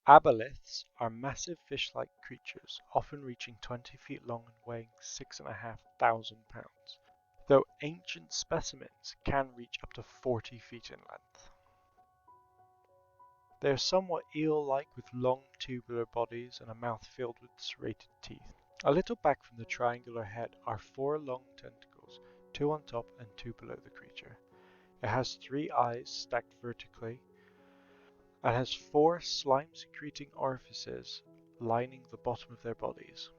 Aboleths are massive fish-like creatures, often reaching 20 feet long and weighing 6,500 pounds, though ancient specimens can reach up to 40 feet in length. They are somewhat eel-like with long tubular bodies and a mouth filled with serrated teeth. A little back from the triangular head are 4 long tentacles, 2 on top and 2 below the creature. It has 3 eyes stacked vertically and has 4 slime-secreting orifices lining the bottom of their bodies.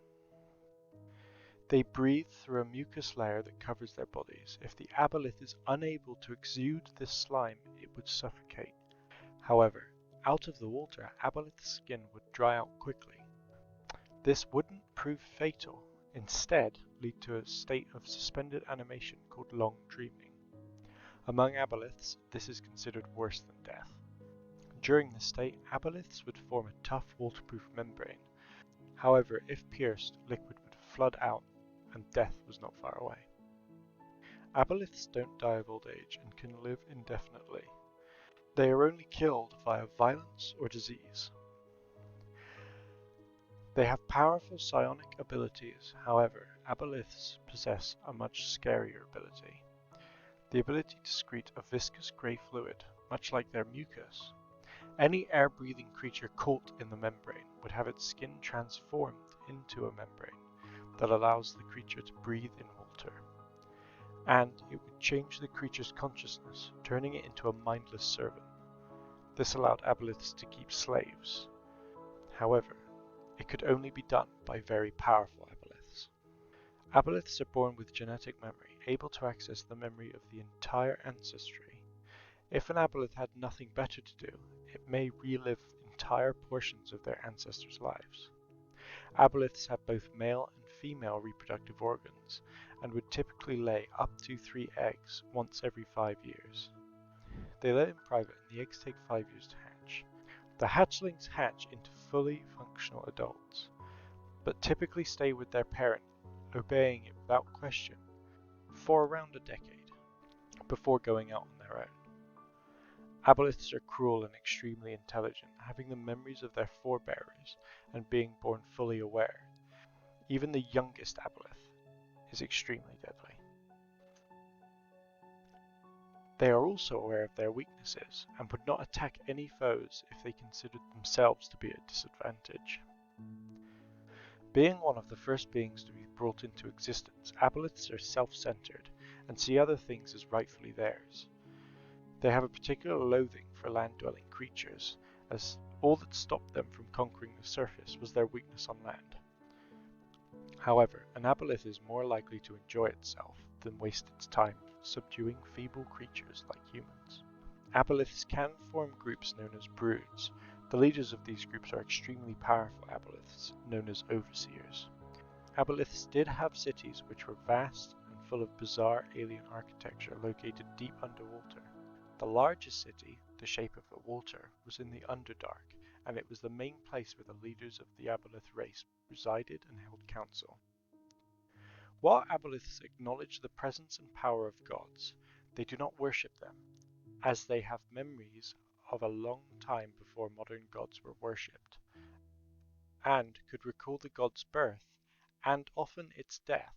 They breathe through a mucus layer that covers their bodies. If the aboleth is unable to exude this slime, it would suffocate. However, out of the water, aboleth's skin would dry out quickly. This wouldn't prove fatal, instead lead to a state of suspended animation called long dreaming. Among aboleths, this is considered worse than death. During this state, aboleths would form a tough waterproof membrane. However, if pierced, liquid would flood out and death was not far away. Aboleths don't die of old age and can live indefinitely. They are only killed via violence or disease. They have powerful psionic abilities, however, aboleths possess a much scarier ability. The ability to secrete a viscous grey fluid, much like their mucus. Any air-breathing creature caught in the membrane would have its skin transformed into a membrane that allows the creature to breathe in water. And it would change the creature's consciousness, turning it into a mindless servant. This allowed aboleths to keep slaves. However, it could only be done by very powerful aboleths. Aboleths are born with genetic memory, able to access the memory of the entire ancestry. If an aboleth had nothing better to do, it may relive entire portions of their ancestors' lives. Aboleths have both male and female reproductive organs, and would typically lay up to 3 eggs once every 5 years. They lay in private and the eggs take 5 years to hatch. The hatchlings hatch into fully functional adults, but typically stay with their parent, obeying it without question, for around a decade, before going out on their own. Aboleths are cruel and extremely intelligent, having the memories of their forebears and being born fully aware. Even the youngest aboleth is extremely deadly. They are also aware of their weaknesses and would not attack any foes if they considered themselves to be at disadvantage. Being one of the first beings to be brought into existence, aboleths are self-centered and see other things as rightfully theirs. They have a particular loathing for land-dwelling creatures, as all that stopped them from conquering the surface was their weakness on land. However, an aboleth is more likely to enjoy itself than waste its time subduing feeble creatures like humans. Aboleths can form groups known as broods. The leaders of these groups are extremely powerful aboleths, known as overseers. Aboleths did have cities which were vast and full of bizarre alien architecture located deep underwater. The largest city, the shape of the water, was in the Underdark, and it was the main place where the leaders of the Aboleth race resided and held council. While aboleths acknowledge the presence and power of gods, they do not worship them, as they have memories of a long time before modern gods were worshipped, and could recall the god's birth, and often its death,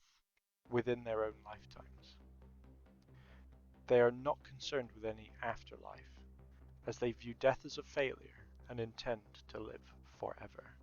within their own lifetimes. They are not concerned with any afterlife, as they view death as a failure and intend to live forever.